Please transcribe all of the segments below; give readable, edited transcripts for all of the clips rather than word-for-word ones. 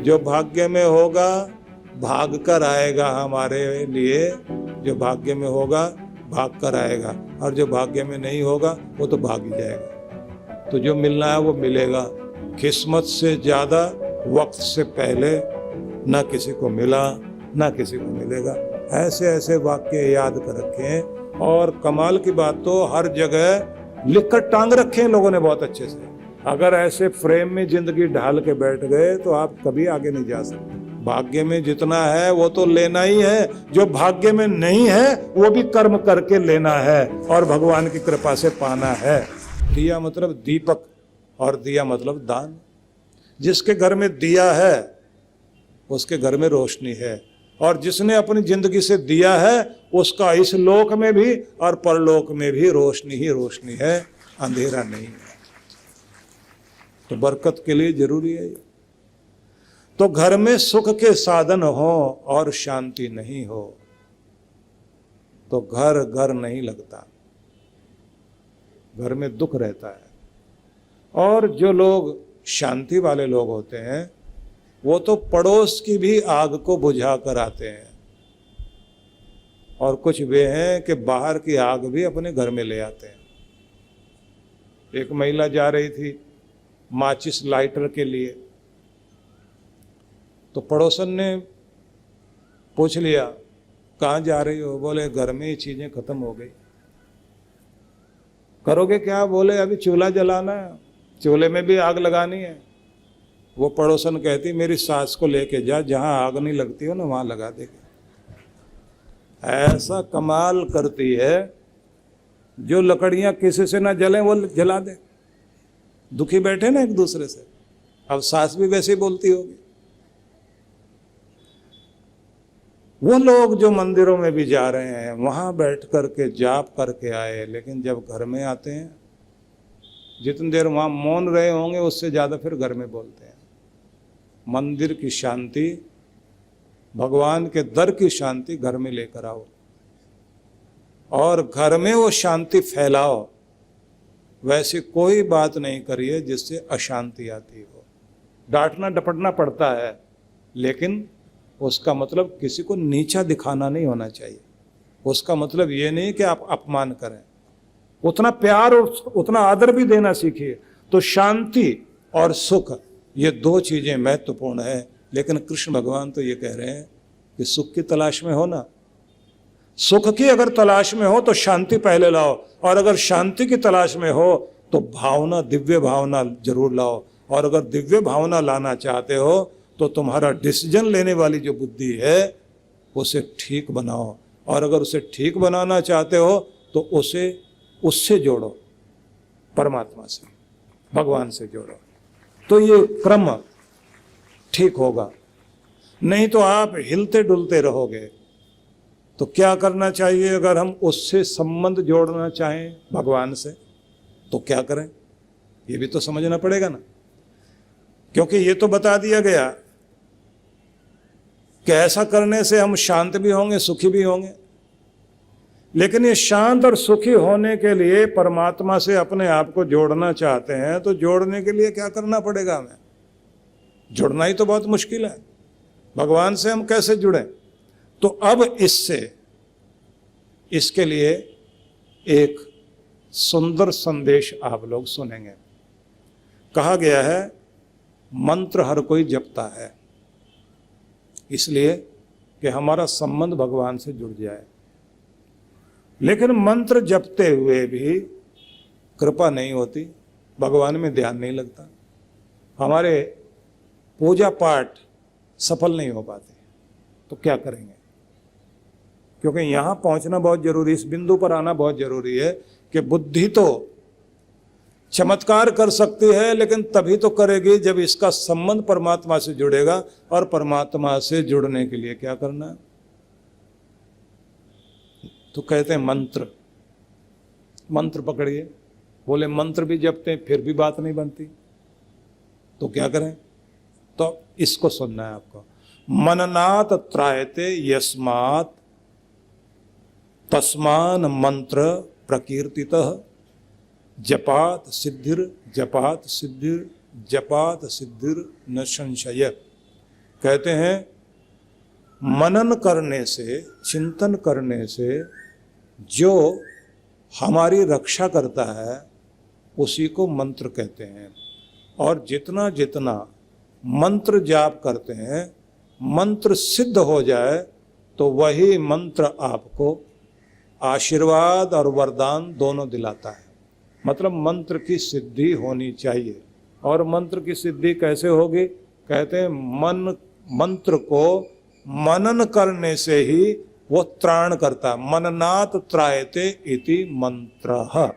जो भाग्य में होगा भाग कर आएगा हमारे लिए, जो भाग्य में होगा भाग कर आएगा, और जो भाग्य में नहीं होगा वो तो भाग ही जाएगा। तो जो मिलना है वो मिलेगा। किस्मत से ज्यादा वक्त से पहले ना किसी को मिला ना किसी को मिलेगा। ऐसे ऐसे वाक्य याद कर रखे हैं, और कमाल की बात तो हर जगह लिखकर टांग रखे हैं लोगों ने बहुत अच्छे से। अगर ऐसे फ्रेम में जिंदगी ढाल के बैठ गए तो आप कभी आगे नहीं जा सकते। भाग्य में जितना है वो तो लेना ही है, जो भाग्य में नहीं है वो भी कर्म करके लेना है और भगवान की कृपा से पाना है। दिया मतलब दीपक, और दिया मतलब दान। जिसके घर में दिया है उसके घर में रोशनी है, और जिसने अपनी जिंदगी से दिया है उसका इस लोक में भी और परलोक में भी रोशनी ही रोशनी है, अंधेरा नहीं है। तो बरकत के लिए जरूरी है। तो घर में सुख के साधन हो और शांति नहीं हो तो घर घर नहीं लगता, घर में दुख रहता है। और जो लोग शांति वाले लोग होते हैं वो तो पड़ोस की भी आग को बुझा कर आते हैं, और कुछ वे हैं कि बाहर की आग भी अपने घर में ले आते हैं। एक महिला जा रही थी माचिस लाइटर के लिए, तो पड़ोसन ने पूछ लिया कहाँ जा रही हो? बोले घर में ही चीजें खत्म हो गई। करोगे क्या? बोले अभी चूल्हा जलाना है, चूल्हे में भी आग लगानी है। वो पड़ोसन कहती मेरी सास को लेके जा, जहां आग नहीं लगती हो ना वहां लगा देगी। ऐसा कमाल करती है, जो लकड़ियां किसी से ना जलें वो जला दे। दुखी बैठे ना एक दूसरे से, अब सास भी वैसे ही बोलती होगी। वो लोग जो मंदिरों में भी जा रहे हैं वहां बैठ करके जाप करके आए, लेकिन जब घर में आते हैं जितनी देर वहां मौन रहे होंगे उससे ज्यादा फिर घर में बोलते हैं। मंदिर की शांति, भगवान के दर की शांति घर में लेकर आओ, और घर में वो शांति फैलाओ। वैसी कोई बात नहीं करिए जिससे अशांति आती हो। डांटना डपटना पड़ता है, लेकिन उसका मतलब किसी को नीचा दिखाना नहीं होना चाहिए। उसका मतलब ये नहीं कि आप अपमान करें, उतना प्यार और उतना आदर भी देना सीखिए। तो शांति और सुख ये दो चीजें महत्वपूर्ण है। लेकिन कृष्ण भगवान तो ये कह रहे हैं कि सुख की तलाश में हो ना, सुख की अगर तलाश में हो तो शांति पहले लाओ, और अगर शांति की तलाश में हो तो भावना, दिव्य भावना जरूर लाओ। और अगर दिव्य भावना लाना चाहते हो तो तुम्हारा डिसीजन लेने वाली जो बुद्धि है उसे ठीक बनाओ, और अगर उसे ठीक बनाना चाहते हो तो उसे उससे जोड़ो, परमात्मा से, भगवान से जोड़ो, तो ये क्रम ठीक होगा। नहीं तो आप हिलते डुलते रहोगे। तो क्या करना चाहिए? अगर हम उससे संबंध जोड़ना चाहें भगवान से तो क्या करें, ये भी तो समझना पड़ेगा ना। क्योंकि ये तो बता दिया गया कि ऐसा करने से हम शांत भी होंगे, सुखी भी होंगे। लेकिन ये शांत और सुखी होने के लिए परमात्मा से अपने आप को जोड़ना चाहते हैं, तो जोड़ने के लिए क्या करना पड़ेगा हमें? जुड़ना ही तो बहुत मुश्किल है। भगवान से हम कैसे जुड़ें? तो अब इसके लिए एक सुंदर संदेश आप लोग सुनेंगे। कहा गया है मंत्र हर कोई जपता है, इसलिए कि हमारा संबंध भगवान से जुड़ जाए। लेकिन मंत्र जपते हुए भी कृपा नहीं होती, भगवान में ध्यान नहीं लगता, हमारे पूजा पाठ सफल नहीं हो पाते। तो क्या करेंगे? क्योंकि यहाँ पहुँचना बहुत जरूरी, इस बिंदु पर आना बहुत जरूरी है कि बुद्धि तो चमत्कार कर सकती है, लेकिन तभी तो करेगी जब इसका संबंध परमात्मा से जुड़ेगा। और परमात्मा से जुड़ने के लिए क्या करना है? तो कहते हैं मंत्र, मंत्र पकड़िए। बोले मंत्र भी जपते हैं फिर भी बात नहीं बनती, तो क्या करें? तो इसको सुनना है आपको। मननात् त्रायते यस्मात् तस्मान मंत्र प्रकीर्तितः जपात सिद्धिर जपात सिद्धिर जपात सिद्धिर न संशय। कहते हैं मनन करने से, चिंतन करने से जो हमारी रक्षा करता है उसी को मंत्र कहते हैं। और जितना जितना मंत्र जाप करते हैं, मंत्र सिद्ध हो जाए तो वही मंत्र आपको आशीर्वाद और वरदान दोनों दिलाता है। मतलब मंत्र की सिद्धि होनी चाहिए। और मंत्र की सिद्धि कैसे होगी? कहते हैं मंत्र को मनन करने से ही वो त्राण करता है। मननात् त्रायते इति मंत्रः।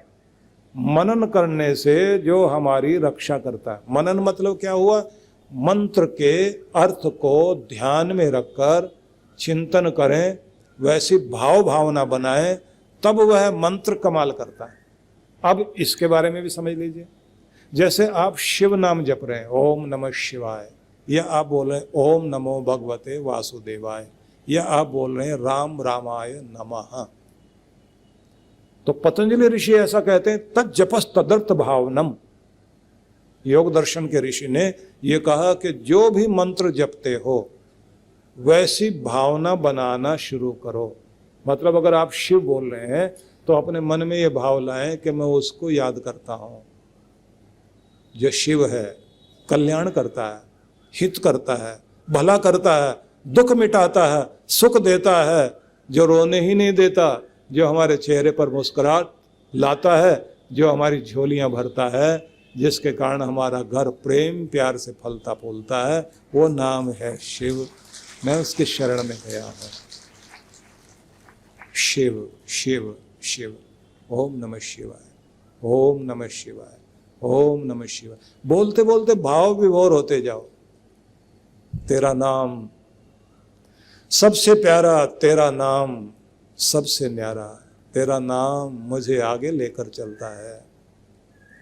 मनन करने से जो हमारी रक्षा करता है। मनन मतलब क्या हुआ? मंत्र के अर्थ को ध्यान में रखकर चिंतन करें, वैसी भाव भावना बनाएं, तब वह मंत्र कमाल करता है। अब इसके बारे में भी समझ लीजिए। जैसे आप शिव नाम जप रहे हैं, ओम नमः शिवाय, या आप बोल रहे हैं ओम नमो भगवते वासुदेवाय, या आप बोल रहे हैं राम रामाय नमः, तो पतंजलि ऋषि ऐसा कहते हैं, तज्जपस तदर्थ भावनम। योग दर्शन के ऋषि ने यह कहा कि जो भी मंत्र जपते हो वैसी भावना बनाना शुरू करो। मतलब अगर आप शिव बोल रहे हैं तो अपने मन में ये भाव लाएं कि मैं उसको याद करता हूं जो शिव है, कल्याण करता है, हित करता है, भला करता है, दुख मिटाता है, सुख देता है, जो रोने ही नहीं देता, जो हमारे चेहरे पर मुस्कुराहट लाता है, जो हमारी झोलियां भरता है, जिसके कारण हमारा घर प्रेम प्यार से फलता फूलता है, वो नाम है शिव। मैं उसके शरण में गया हूँ। शिव शिव शिव। ओम नमः शिवाय, ओम नमः शिवाय, ओम नमः शिवाय। बोलते बोलते भाव विभोर होते जाओ। तेरा नाम सबसे प्यारा, तेरा नाम सबसे न्यारा, तेरा नाम मुझे आगे लेकर चलता है।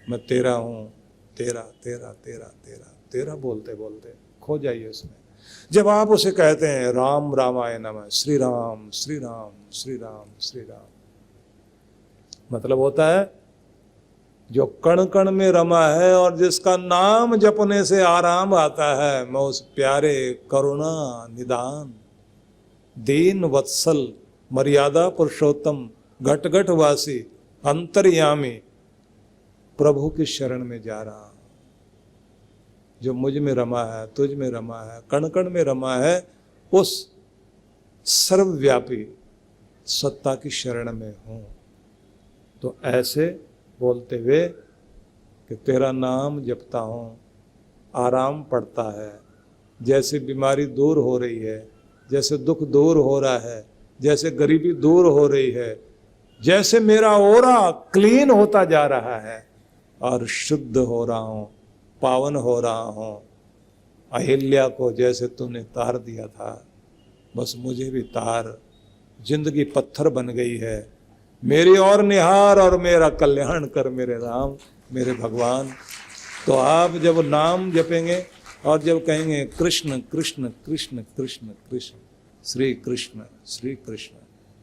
मैं तेरा हूँ, तेरा तेरा तेरा तेरा तेरा बोलते बोलते खो जाइए उसमें। जब आप उसे कहते हैं राम रामाय नमः, श्री राम श्री राम श्री राम श्री राम, मतलब होता है जो कण कण में रमा है और जिसका नाम जपने से आराम आता है, मैं उस प्यारे करुणा निदान दीन वत्सल मर्यादा पुरुषोत्तम घट घट वासी अंतर्यामी प्रभु की शरण में जा रहा हूं, जो मुझ में रमा है, तुझ में रमा है, कण कण में रमा है, उस सर्वव्यापी सत्ता की शरण में हूं। तो ऐसे बोलते हुए कि तेरा नाम जपता हूं, आराम पड़ता है, जैसे बीमारी दूर हो रही है, जैसे दुख दूर हो रहा है, जैसे गरीबी दूर हो रही है, जैसे मेरा ओरा क्लीन होता जा रहा है और शुद्ध हो रहा हूं, पावन हो रहा हूं। अहिल्या को जैसे तूने तार दिया था, बस मुझे भी तार। जिंदगी पत्थर बन गई है, मेरी और निहार और मेरा कल्याण कर मेरे राम मेरे भगवान। तो आप जब नाम जपेंगे और जब कहेंगे कृष्ण कृष्ण कृष्ण कृष्ण कृष्ण श्री कृष्ण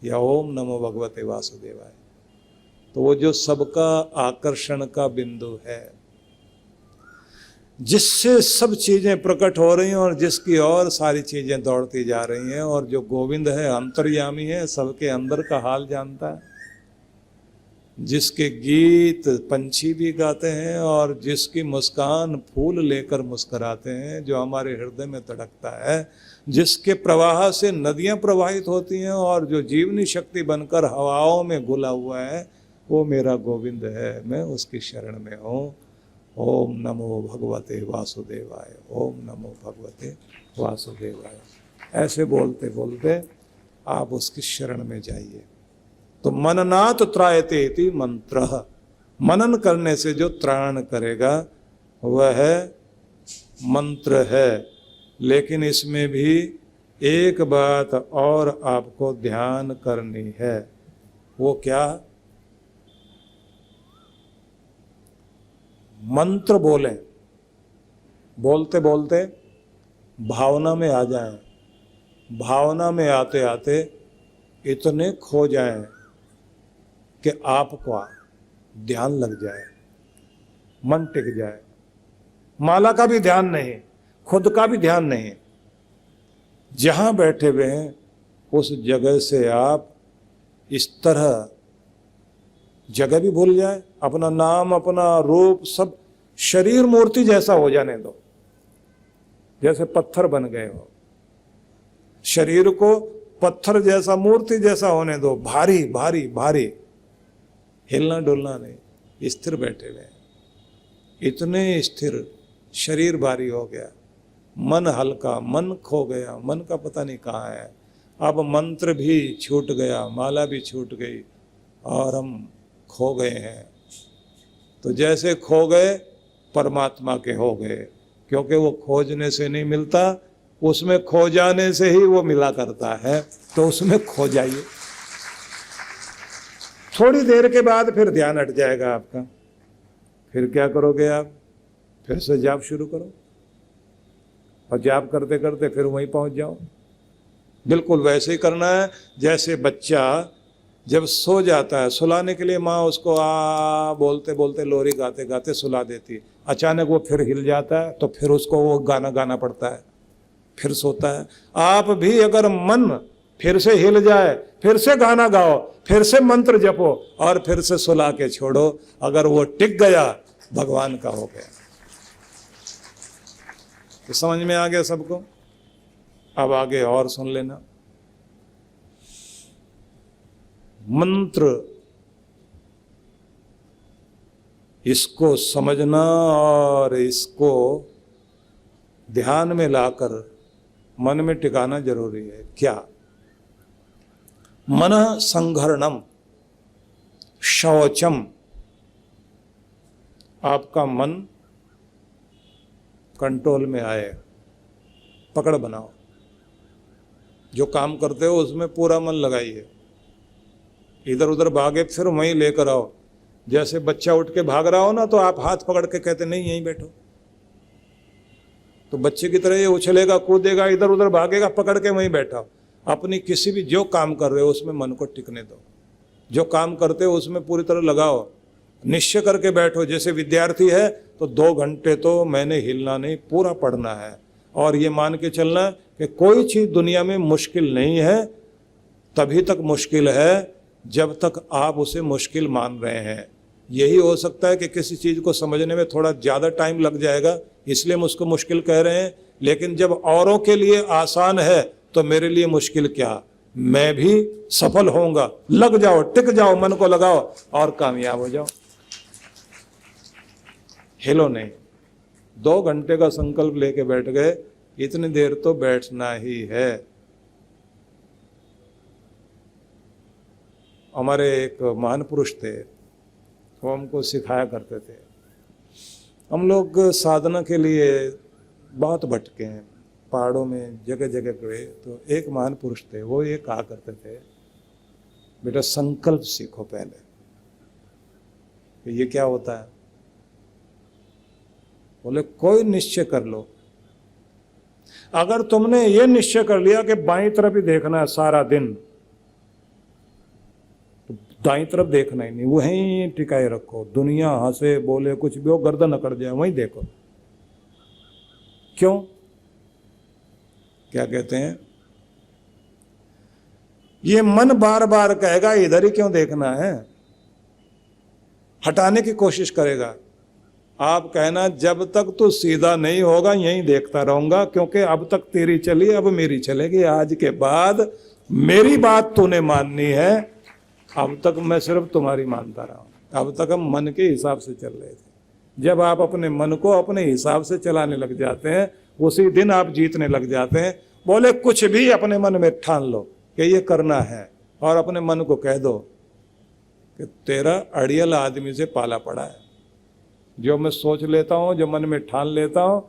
या ओम नमो भगवते वासुदेवाय, तो वो जो सबका आकर्षण का बिंदु है, जिससे सब चीजें प्रकट हो रही हैं और जिसकी और सारी चीजें दौड़ती जा रही हैं, और जो गोविंद है अंतर्यामी है, सबके अंदर का हाल जानता है, जिसके गीत पंछी भी गाते हैं और जिसकी मुस्कान फूल लेकर मुस्कुराते हैं, जो हमारे हृदय में तड़कता है, जिसके प्रवाह से नदियां प्रवाहित होती हैं और जो जीवनी शक्ति बनकर हवाओं में घुला हुआ है, वो मेरा गोविंद है। मैं उसकी शरण में हूँ। ओम नमो भगवते वासुदेवाय, ओम नमो भगवते वासुदेवाय। ऐसे बोलते बोलते आप उसकी शरण में जाइए। तो मननात् त्रायते इति मंत्रः। मनन करने से जो त्राण करेगा वह मंत्र है। लेकिन इसमें भी एक बात और आपको ध्यान करनी है। वो क्या? मंत्र बोलें, बोलते बोलते भावना में आ जाएं, भावना में आते आते इतने खो जाएं कि आपका ध्यान लग जाए, मन टिक जाए। माला का भी ध्यान नहीं, खुद का भी ध्यान नहीं, जहां बैठे हुए हैं उस जगह से आप इस तरह जगह भी भूल जाए, अपना नाम, अपना रूप, सब शरीर मूर्ति जैसा हो जाने दो, जैसे पत्थर बन गए हो। शरीर को पत्थर जैसा, मूर्ति जैसा होने दो, भारी भारी भारी, हिलना डुलना नहीं, स्थिर बैठे हुए। इतने स्थिर, शरीर भारी हो गया, मन हल्का, मन खो गया, मन का पता नहीं कहाँ है। अब मंत्र भी छूट गया, माला भी छूट गई और हम खो गए हैं। तो जैसे खो गए परमात्मा के हो गए, क्योंकि वो खोजने से नहीं मिलता, उसमें खो जाने से ही वो मिला करता है। तो उसमें खो जाइए। थोड़ी देर के बाद फिर ध्यान हट जाएगा आपका। फिर क्या करोगे आप? फिर से जाप शुरू करो और जाप करते करते फिर वहीं पहुंच जाओ। बिल्कुल वैसे ही करना है जैसे बच्चा जब सो जाता है, सुलाने के लिए माँ उसको आ बोलते बोलते, लोरी गाते गाते सुला देती। अचानक वो फिर हिल जाता है तो फिर उसको वो गाना गाना पड़ता है, फिर सोता है। आप भी अगर मन फिर से हिल जाए, फिर से गाना गाओ, फिर से मंत्र जपो और फिर से सुला के छोड़ो। अगर वो टिक गया, भगवान का हो गया। तो समझ में आ गया सबको? अब आगे और सुन लेना। मंत्र, इसको समझना और इसको ध्यान में लाकर मन में टिकाना जरूरी है। क्या? मनः संघरणम शौचम। आपका मन कंट्रोल में आए, पकड़ बनाओ। जो काम करते हो उसमें पूरा मन लगाइए। इधर उधर भागे फिर वहीं लेकर आओ। जैसे बच्चा उठ के भाग रहा हो ना, तो आप हाथ पकड़ के कहते नहीं यहीं बैठो, तो बच्चे की तरह ये उछलेगा, कूदेगा, इधर उधर भागेगा, पकड़ के वहीं बैठा। अपनी किसी भी जो काम कर रहे हो उसमें मन को टिकने दो। जो काम करते हो उसमें पूरी तरह लगाओ, निश्चय करके बैठो। जैसे विद्यार्थी है तो 2 घंटे तो मैंने हिलना नहीं, पूरा पढ़ना है। और ये मान के चलना कि कोई चीज़ दुनिया में मुश्किल नहीं है। तभी तक मुश्किल है जब तक आप उसे मुश्किल मान रहे हैं। यही हो सकता है कि किसी चीज़ को समझने में थोड़ा ज़्यादा टाइम लग जाएगा, इसलिए हम उसको मुश्किल कह रहे हैं। लेकिन जब औरों के लिए आसान है तो मेरे लिए मुश्किल क्या? मैं भी सफल होऊंगा। लग जाओ, टिक जाओ, मन को लगाओ और कामयाब हो जाओ। हिलो नहीं। 2 घंटे का संकल्प लेके बैठ गए, इतनी देर तो बैठना ही है। हमारे एक महान पुरुष थे, वो हमको सिखाया करते थे। हम लोग साधना के लिए बहुत भटके हैं, पहाड़ों में जगह जगह गए। तो एक महान पुरुष थे, वो ये कहा करते थे, बेटा संकल्प सीखो पहले। तो ये क्या होता है? बोले कोई निश्चय कर लो। अगर तुमने ये निश्चय कर लिया कि बाईं तरफ ही देखना है सारा दिन, तो दाईं तरफ देखना ही नहीं, वहीं टिकाए रखो। दुनिया हंसे बोले कुछ भी हो, गर्दन अकड़ जाए, वहीं देखो। क्यों? क्या कहते हैं? ये मन बार बार कहेगा इधर ही क्यों देखना है, हटाने की कोशिश करेगा। आप कहना जब तक तो सीधा नहीं होगा यहीं देखता रहूंगा, क्योंकि अब तक तेरी चली, अब मेरी चलेगी। आज के बाद मेरी बात तूने माननी है। अब तक मैं सिर्फ तुम्हारी मानता रहा हूं। अब तक हम मन के हिसाब से चल रहे थे। जब आप अपने मन को अपने हिसाब से चलाने लग जाते हैं, उसी दिन आप जीतने लग जाते हैं। बोले कुछ भी अपने मन में ठान लो कि ये करना है, और अपने मन को कह दो कि तेरा अड़ियल आदमी से पाला पड़ा है। जो मैं सोच लेता हूँ, जो मन में ठान लेता हूँ,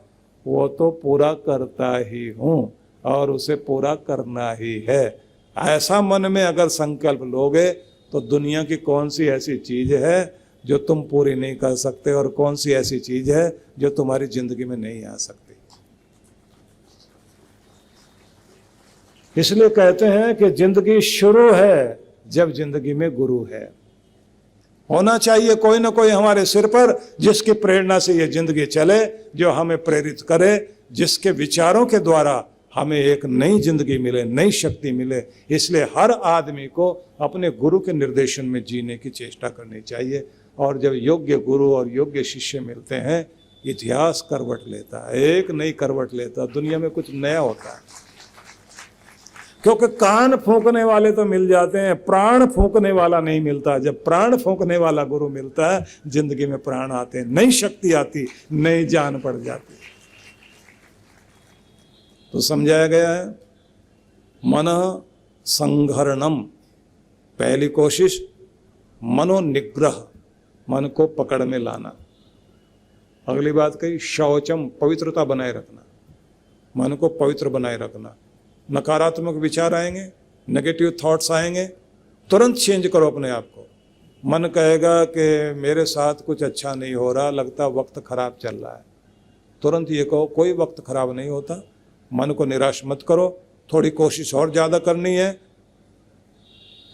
वो तो पूरा करता ही हूँ और उसे पूरा करना ही है। ऐसा मन में अगर संकल्प लोगे तो दुनिया की कौन सी ऐसी चीज़ है जो तुम पूरी नहीं कर सकते, और कौन सी ऐसी चीज़ है जो तुम्हारी जिंदगी में नहीं आ सकती। इसलिए कहते हैं कि जिंदगी शुरू है जब जिंदगी में गुरु है। होना चाहिए कोई ना कोई हमारे सिर पर, जिसकी प्रेरणा से ये जिंदगी चले, जो हमें प्रेरित करे, जिसके विचारों के द्वारा हमें एक नई जिंदगी मिले, नई शक्ति मिले। इसलिए हर आदमी को अपने गुरु के निर्देशन में जीने की चेष्टा करनी चाहिए। और जब योग्य गुरु और योग्य शिष्य मिलते हैं, इतिहास करवट लेता है, एक नई करवट लेता है, दुनिया में कुछ नया होता है। क्योंकि कान फूंकने वाले तो मिल जाते हैं, प्राण फूंकने वाला नहीं मिलता। जब प्राण फूंकने वाला गुरु मिलता है, जिंदगी में प्राण आते हैं, नई शक्ति आती, नई जान पड़ जाती। तो समझाया गया है मन संघरणम, पहली कोशिश मनोनिग्रह, मन को पकड़ में लाना। अगली बात कही शौचम, पवित्रता बनाए रखना, मन को पवित्र बनाए रखना। नकारात्मक विचार आएंगे, नेगेटिव थॉट्स आएंगे, तुरंत चेंज करो अपने आप को। मन कहेगा कि मेरे साथ कुछ अच्छा नहीं हो रहा, लगता वक्त खराब चल रहा है, तुरंत ये कहो कोई वक्त खराब नहीं होता। मन को निराश मत करो, थोड़ी कोशिश और ज़्यादा करनी है।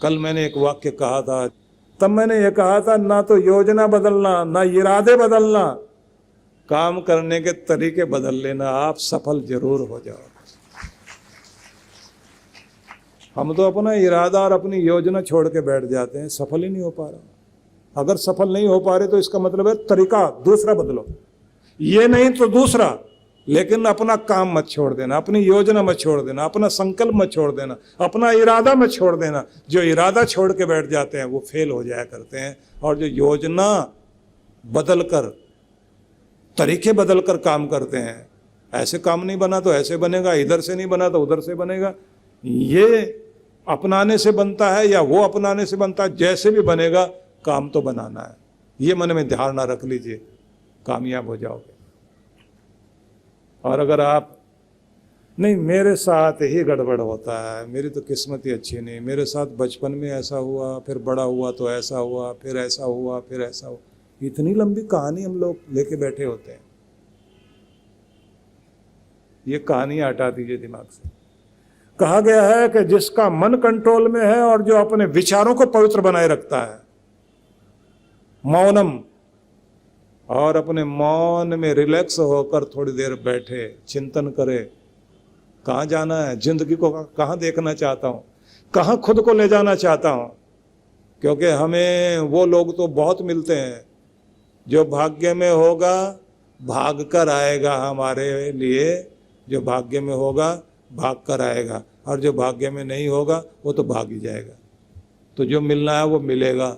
कल मैंने एक वाक्य कहा था, तब मैंने ये कहा था ना तो योजना बदलना, ना इरादे बदलना, काम करने के तरीके बदल लेना, आप सफल जरूर हो जाओ। हम तो अपना इरादा और अपनी योजना छोड़ के बैठ जाते हैं, सफल ही नहीं हो पा रहा। अगर सफल नहीं हो पा रहे तो इसका मतलब है तरीका दूसरा बदलो, ये नहीं तो दूसरा। लेकिन अपना काम मत छोड़ देना, अपनी योजना मत छोड़ देना, अपना संकल्प मत छोड़ देना, अपना इरादा मत छोड़ देना। जो इरादा छोड़ के बैठ जाते हैं वो फेल हो जाया करते हैं। और जो योजना बदल कर, तरीके बदल कर काम करते हैं, ऐसे काम नहीं बना तो ऐसे बनेगा, इधर से नहीं बना तो उधर से बनेगा, ये अपनाने से बनता है या वो अपनाने से बनता है, जैसे भी बनेगा काम तो बनाना है। ये मन में धारणा रख लीजिए, कामयाब हो जाओगे। और अगर आप नहीं मेरे साथ ही गड़बड़ होता है, मेरी तो किस्मत ही अच्छी नहीं, मेरे साथ बचपन में ऐसा हुआ, फिर बड़ा हुआ तो ऐसा हुआ, फिर ऐसा हुआ, फिर ऐसा हुआ, इतनी लंबी कहानी हम लोग लेके बैठे होते हैं। ये कहानियां हटा दीजिए दिमाग से। कहा गया है कि जिसका मन कंट्रोल में है और जो अपने विचारों को पवित्र बनाए रखता है, मौनम, और अपने मौन में रिलैक्स होकर थोड़ी देर बैठे, चिंतन करे, कहाँ जाना है, जिंदगी को कहाँ देखना चाहता हूँ, कहाँ खुद को ले जाना चाहता हूँ। क्योंकि हमें वो लोग तो बहुत मिलते हैं, जो भाग्य में होगा भाग कर आएगा हमारे लिए, जो भाग्य में होगा भाग कर आएगा, और जो भाग्य में नहीं होगा वो तो भाग ही जाएगा। तो जो मिलना है वो मिलेगा।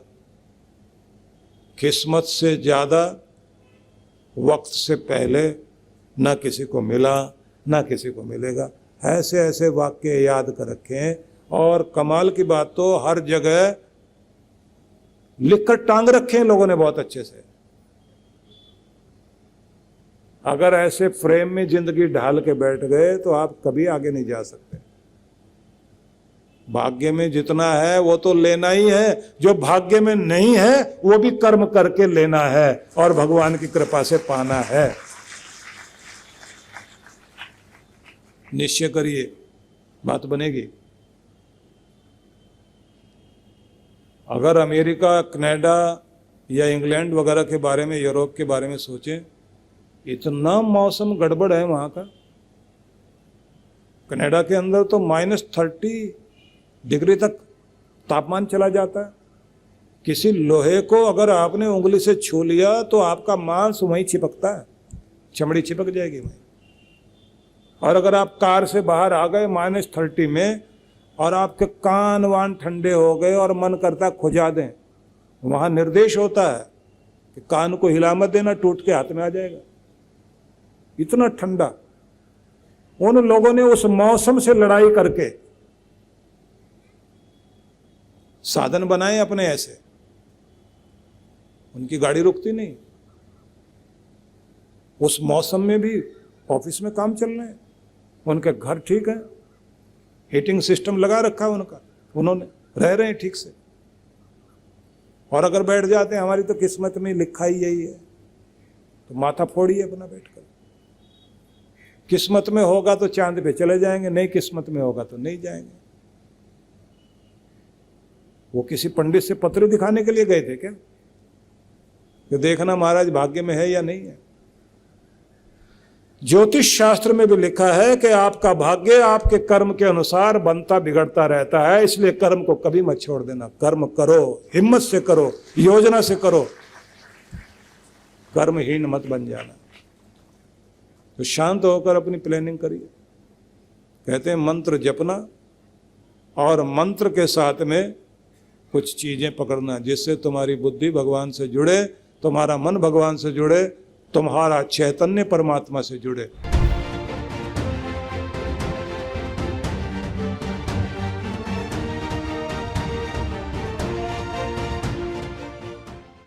किस्मत से ज़्यादा वक्त से पहले ना किसी को मिला ना किसी को मिलेगा। ऐसे ऐसे वाक्य याद कर रखें। और कमाल की बात तो हर जगह लिखकर टांग रखे हैं लोगों ने बहुत अच्छे से। अगर ऐसे फ्रेम में जिंदगी ढाल के बैठ गए तो आप कभी आगे नहीं जा सकते। भाग्य में जितना है वो तो लेना ही है, जो भाग्य में नहीं है वो भी कर्म करके लेना है और भगवान की कृपा से पाना है। निश्चय करिए, बात बनेगी। अगर अमेरिका, कनाडा या इंग्लैंड वगैरह के बारे में, यूरोप के बारे में सोचें, इतना मौसम गड़बड़ है वहाँ का। कनाडा के अंदर तो -30 डिग्री तक तापमान चला जाता है। किसी लोहे को अगर आपने उंगली से छू लिया तो आपका मांस वहीं चिपकता है, चमड़ी चिपक जाएगी वहीं। और अगर आप कार से बाहर आ गए -30 में और आपके कान वान ठंडे हो गए और मन करता खुजा दें, वहाँ निर्देश होता है कि कान को हिला मत देना, टूट के हाथ में आ जाएगा। इतना ठंडा। उन लोगों ने उस मौसम से लड़ाई करके साधन बनाए अपने ऐसे। उनकी गाड़ी रुकती नहीं, उस मौसम में भी ऑफिस में काम चल रहे हैं, उनके घर ठीक है, हीटिंग सिस्टम लगा रखा है उनका, उन्होंने रह रहे हैं ठीक से। और अगर बैठ जाते हैं, हमारी तो किस्मत में लिखा ही यही है, तो माथा फोड़िए अपना बैठकर। किस्मत में होगा तो चांद पे चले जाएंगे, नहीं किस्मत में होगा तो नहीं जाएंगे। वो किसी पंडित से पत्र दिखाने के लिए गए थे क्या, कि देखना महाराज भाग्य में है या नहीं है। ज्योतिष शास्त्र में भी लिखा है कि आपका भाग्य आपके कर्म के अनुसार बनता बिगड़ता रहता है, इसलिए कर्म को कभी मत छोड़ देना। कर्म करो, हिम्मत से करो, योजना से करो, कर्महीन मत बन जाना। तो शांत होकर अपनी प्लानिंग करिए। कहते हैं मंत्र जपना और मंत्र के साथ में कुछ चीजें पकड़ना, जिससे तुम्हारी बुद्धि भगवान से जुड़े, तुम्हारा मन भगवान से जुड़े, तुम्हारा चैतन्य परमात्मा से जुड़े।